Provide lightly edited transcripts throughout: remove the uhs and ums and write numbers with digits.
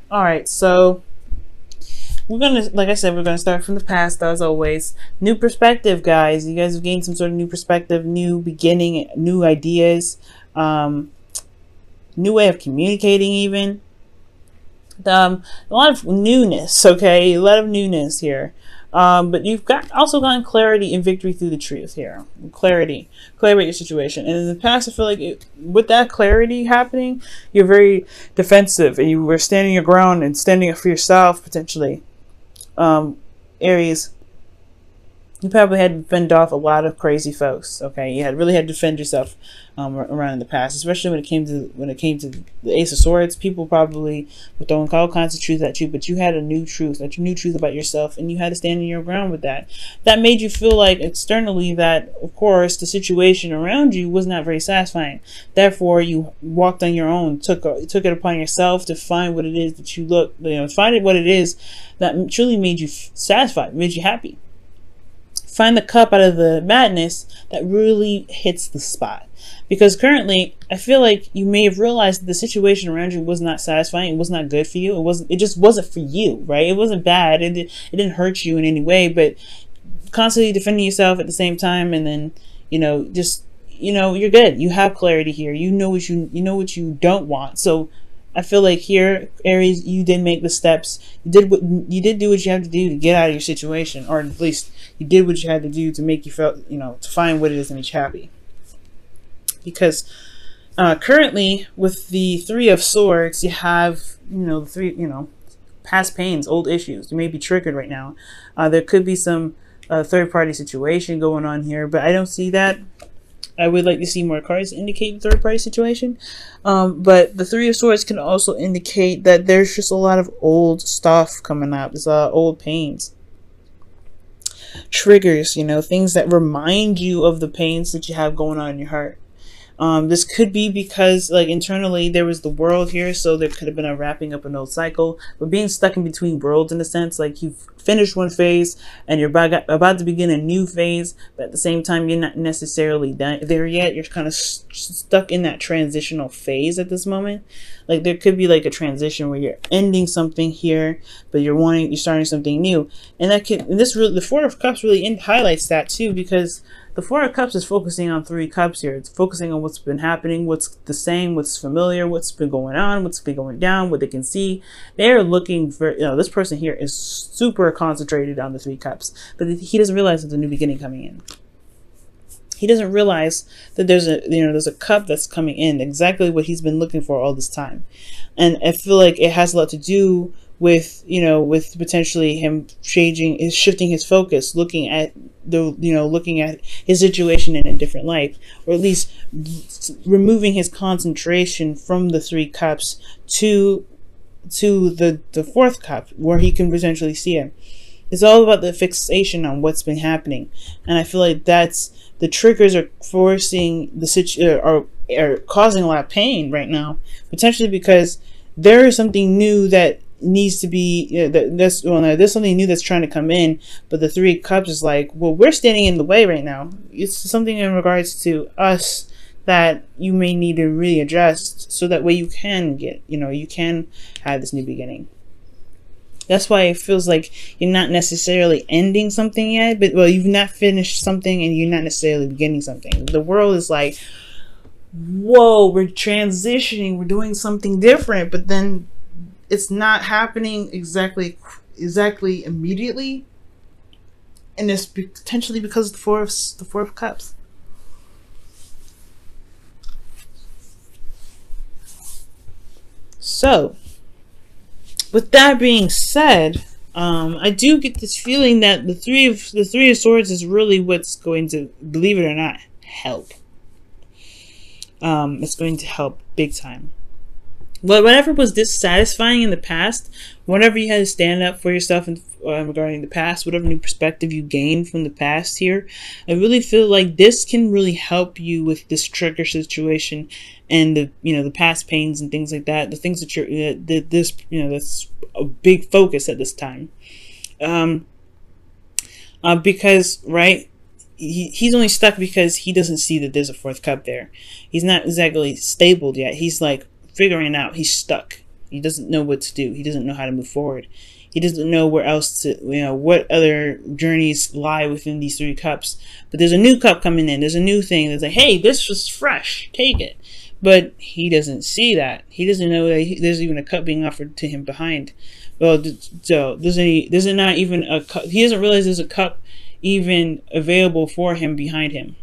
All right, so we're gonna, like I said, we're gonna start from the past as always. New perspective, guys. You guys have gained some sort of new perspective, new beginning, new ideas, new way of communicating, even. A lot of newness. Okay, a lot of newness here. But you've got also gotten clarity and victory through the truth here. Clarity about your situation. And in the past, I feel like with that clarity happening, you're very defensive and you were standing your ground and standing up for yourself potentially. Aries, you probably had to fend off a lot of crazy folks. Okay, you really had to defend yourself around in the past, especially when it came to the Ace of Swords. People probably were throwing all kinds of truth at you, but you had a new truth, about yourself, and you had to stand in your ground with that. That made you feel like externally that, of course, the situation around you was not very satisfying. Therefore, you walked on your own, took it upon yourself to find what it is that find what it is that truly made you satisfied, made you happy. Find the cup out of the madness that really hits the spot. Because currently, I feel like you may have realized that the situation around you was not satisfying. It was not good for you. It just wasn't for you, right? It wasn't bad. It didn't hurt you in any way, but constantly defending yourself at the same time, and then, you're good. You have clarity here. You know what you don't want. So I feel like here, Aries, you did make the steps. You did do what you have to do to get out of your situation, or at least you did what you had to do to make you feel, to find what it is that makes you happy. Because currently, with the Three of Swords, you have, past pains, old issues. You may be triggered right now. There could be some third-party situation going on here, but I don't see that. I would like to see more cards indicate the third-party situation. But the Three of Swords can also indicate that there's just a lot of old stuff coming up. There's old pains. Triggers, things that remind you of the pains that you have going on in your heart. This could be because, internally there was the world here, so there could have been a wrapping up an old cycle. But being stuck in between worlds, in a sense, like you've finished one phase and you're about to begin a new phase, but at the same time you're not necessarily done there yet. You're kind of stuck in that transitional phase at this moment. Like there could be like a transition where you're ending something here, but you're starting something new, and the Four of Cups really highlights that too, because the Four of Cups is focusing on Three Cups here. It's focusing on what's been happening, what's the same, what's familiar, what's been going on, what's been going down, what they can see. They're looking for, this person here is super concentrated on the Three Cups, but he doesn't realize there's a new beginning coming in. He doesn't realize that there's a cup that's coming in, exactly what he's been looking for all this time. And I feel like it has a lot to do with, with potentially him shifting his focus, looking at his situation in a different light, or at least removing his concentration from the Three Cups to the fourth cup, where he can potentially see it. It's all about the fixation on what's been happening, and I feel like the triggers are forcing are causing a lot of pain right now, potentially because there is something new that needs to be there's something new that's trying to come in, but the Three Cups is like, well, we're standing in the way right now. It's something in regards to us that you may need to really adjust, so that way you can get, you can have this new beginning. That's why it feels like you're not necessarily ending something yet, but you've not finished something and you're not necessarily beginning something. The world is like, whoa, we're transitioning, we're doing something different, but then it's not happening exactly immediately, and it's potentially because of the Four of Cups. So, with that being said, I do get this feeling that the Three of Swords is really what's going to, believe it or not, help. It's going to help big time. Whatever was dissatisfying in the past, whenever you had to stand up for yourself regarding the past, whatever new perspective you gained from the past here, I really feel like this can really help you with this trigger situation and the past pains and things like that. The things that that's a big focus at this time, because he's only stuck because he doesn't see that there's a fourth cup there. He's not exactly stable yet. He's like figuring it out. He's stuck. He doesn't know what to do. He doesn't know how to move forward. He doesn't know where else to, what other journeys lie within these 3 cups. But there's a new cup coming in. There's a new thing that's like, hey, this was fresh. Take it. But he doesn't see that. He doesn't know that there's even a cup being offered to him behind. Well, so there's not even a cup. He doesn't realize there's a cup even available for him behind him.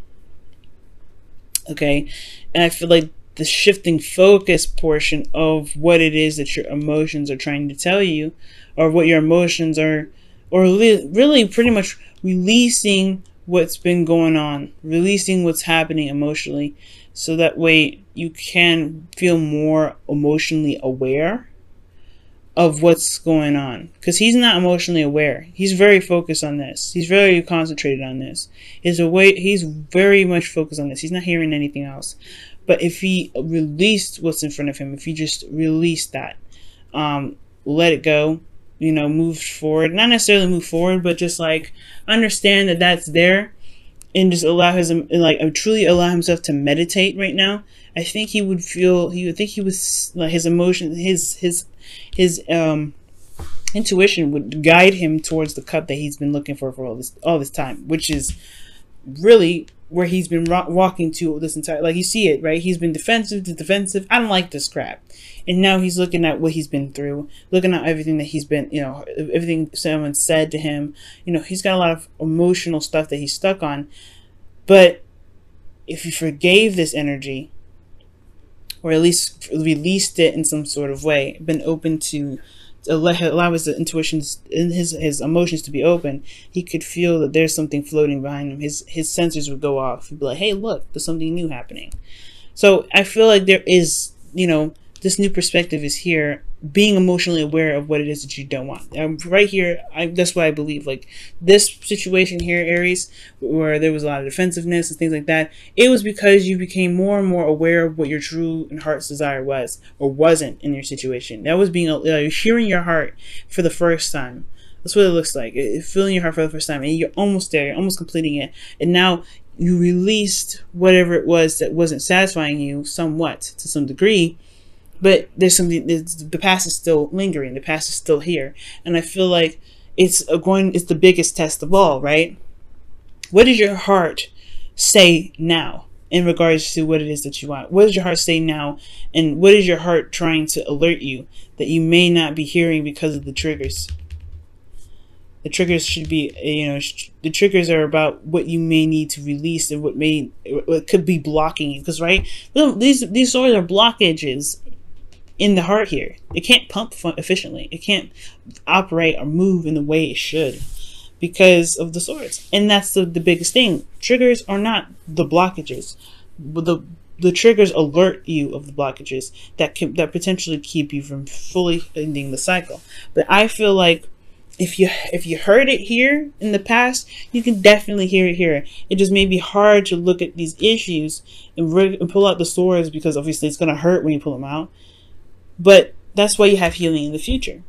Okay, and I feel like the shifting focus portion of what it is that your emotions are trying to tell you, or what your emotions are, or really pretty much releasing what's been going on, releasing what's happening emotionally, so that way you can feel more emotionally aware of what's going on. Because he's not emotionally aware. He's very focused on this. He's very concentrated on this. He's very much focused on this. He's not hearing anything else. But if he released what's in front of him, if he just released that, let it go, move forward. Not necessarily move forward, but just like understand that that's there, and just truly allow himself to meditate right now. I think he would like his emotion, his intuition would guide him towards the cup that he's been looking for all this time, which is really where he's been walking to this entire, like, you see it, right? He's been defensive to defensive. I don't like this crap. And now he's looking at what he's been through, looking at everything that he's been, everything someone said to him. He's got a lot of emotional stuff that he's stuck on. But if you forgave this energy, or at least released it in some sort of way, been open to allow his intuitions and his emotions to be open, he could feel that there's something floating behind him. His sensors would go off. He'd be like, hey, look, there's something new happening. So I feel like there is, this new perspective is here, being emotionally aware of what it is that you don't want. Right here, that's why I believe, like, this situation here, Aries, where there was a lot of defensiveness and things like that, it was because you became more and more aware of what your true and heart's desire was, or wasn't, in your situation. That was being hearing your heart for the first time. That's what it looks like. Feeling your heart for the first time, and you're almost there. You're almost completing it, and now you released whatever it was that wasn't satisfying you, somewhat, to some degree. But there's something. The past is still lingering. The past is still here, and I feel like it's the biggest test of all, right? What does your heart say now in regards to what it is that you want? What does your heart say now, and what is your heart trying to alert you that you may not be hearing because of the triggers? The triggers should be, the triggers are about what you may need to release and what could be blocking you. Because, right, these swords are blockages in the heart here. It can't pump efficiently. It can't operate or move in the way it should because of the swords. And that's the biggest thing. Triggers are not the blockages. The triggers alert you of the blockages that potentially keep you from fully ending the cycle. But I feel like if you heard it here in the past, you can definitely hear it here. It just may be hard to look at these issues and pull out the swords, because obviously it's going to hurt when you pull them out. But that's why you have healing in the future.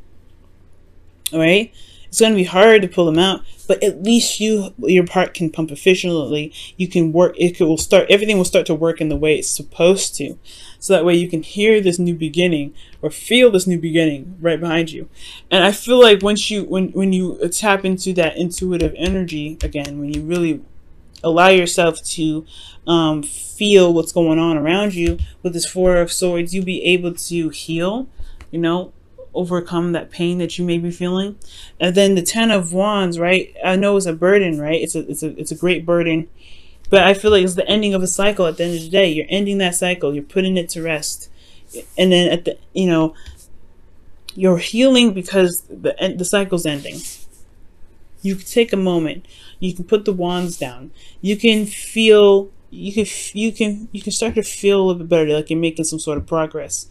All right? It's going to be hard to pull them out, but at least your part can pump efficiently. You can work. Everything will start to work in the way it's supposed to, so that way you can hear this new beginning or feel this new beginning right behind you. And I feel like when you tap into that intuitive energy again, when you really allow yourself to feel what's going on around you with this Four of Swords, you'll be able to heal, overcome that pain that you may be feeling. And then the Ten of Wands, right? I know it's a burden, right? It's a great burden, but I feel like it's the ending of a cycle. At the end of the day, you're ending that cycle. You're putting it to rest, and then at the you're healing because the cycle's ending. You can take a moment. You can put the wands down. You can feel. You can start to feel a little bit better, like you're making some sort of progress.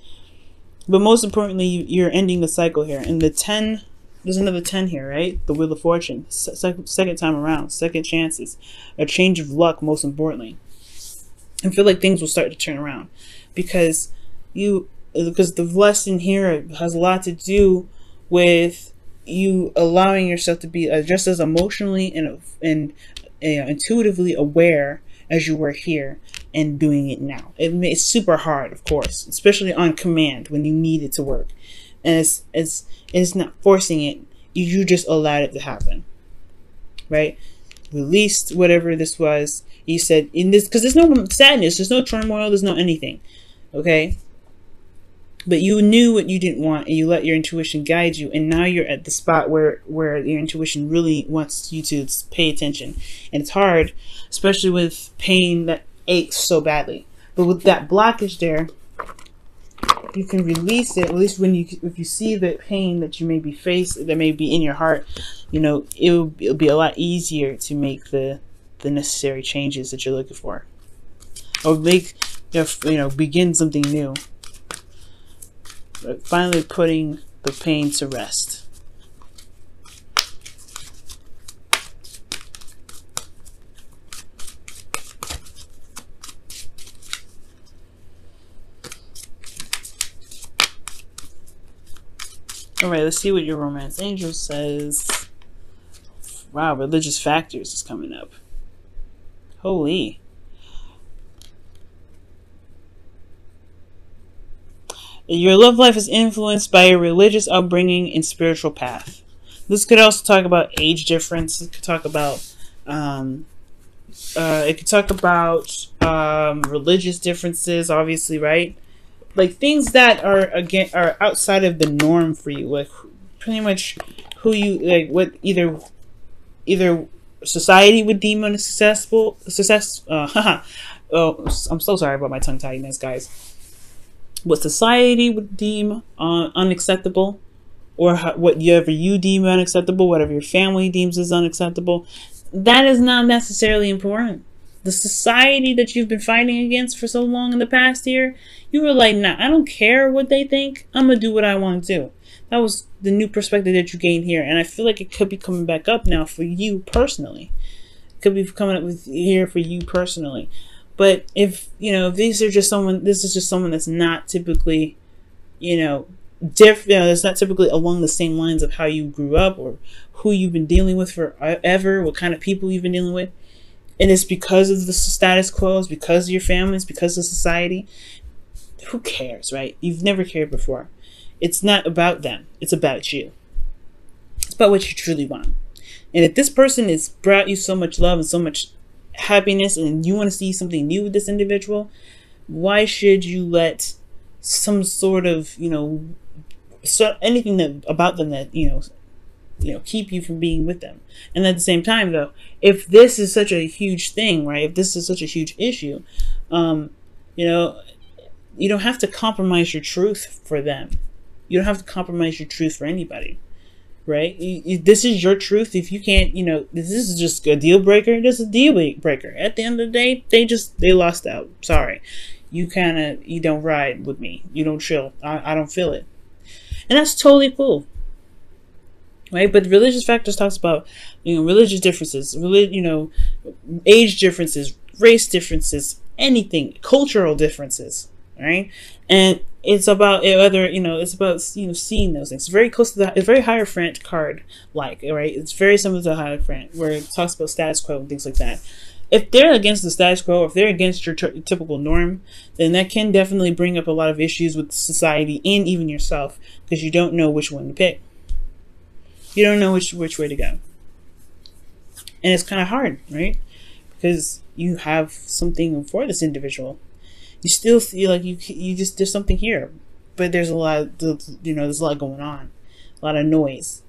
But most importantly, you're ending the cycle here. And the 10, there's another 10 here, right? The Wheel of Fortune, second time around, second chances, a change of luck. Most importantly, I feel like things will start to turn around because the lesson here has a lot to do with you allowing yourself to be just as emotionally and intuitively aware as you were here, and doing it now. It's super hard, of course, especially on command when you need it to work. And it's not forcing it. You just allowed it to happen, right? Released whatever this was. You said in this, because there's no sadness, there's no turmoil, there's no anything, okay? But you knew what you didn't want, and you let your intuition guide you. And now you're at the spot where your intuition really wants you to pay attention. And it's hard, especially with pain that aches so badly. But with that blockage there, you can release it. At least if you see the pain that you may be facing, that may be in your heart, you know, it'll be a lot easier to make the necessary changes that you're looking for, or make, you know, begin something new. Finally putting the pain to rest. Alright, let's see what your romance angel says. Wow, religious factors is coming up. Holy. Your love life is influenced by your religious upbringing and spiritual path. This could also talk about age difference. It could talk about religious differences, obviously, right? Like things that are outside of the norm for you, like pretty much who you like, what either society would deem unsuccessful. Oh, I'm so sorry about my tongue tidiness, guys. What society would deem unacceptable, or whatever you deem unacceptable, whatever your family deems as unacceptable, that is not necessarily important. The society that you've been fighting against for so long in the past year, you were like, nah, I don't care what they think. I'm going to do what I want to do. That was the new perspective that you gained here. And I feel like it could be coming back up now for you personally. It could be coming up with here for you personally. But if, you know, if this is just someone that's not typically, you know, that's not typically along the same lines of how you grew up or who you've been dealing with forever, what kind of people you've been dealing with. And it's because of the status quo, it's because of your family, it's because of society. Who cares, right? You've never cared before. It's not about them. It's about you. It's about what you truly want. And if this person has brought you so much love and so much happiness, and you want to see something new with this individual, why should you let some sort of, you know, anything about them that, you know, keep you from being with them? And at the same time, though, if this is such a huge thing, right? If this is such a huge issue, you know, you don't have to compromise your truth for them. You don't have to compromise your truth for anybody. Right? This is your truth. If you can't, you know, this is just a deal breaker. This is a deal breaker. At the end of the day, they lost out. Sorry. You don't ride with me. You don't chill. I don't feel it. And that's totally cool. Right? But religious factors talks about, you know, religious differences, you know, age differences, race differences, anything, cultural differences. Right? And it's about whether, you know, it's about, you know, seeing those things. It's very close to it's very Hierophant card like, right? It's very similar to Hierophant, where it talks about status quo and things like that. If they're against the status quo, or if they're against your typical norm, then that can definitely bring up a lot of issues with society and even yourself, because you don't know which one to pick. You don't know which way to go. And it's kind of hard, right? Because you have something for this individual. You still feel like you just, there's something here, but there's a lot, you know, there's a lot going on, a lot of noise.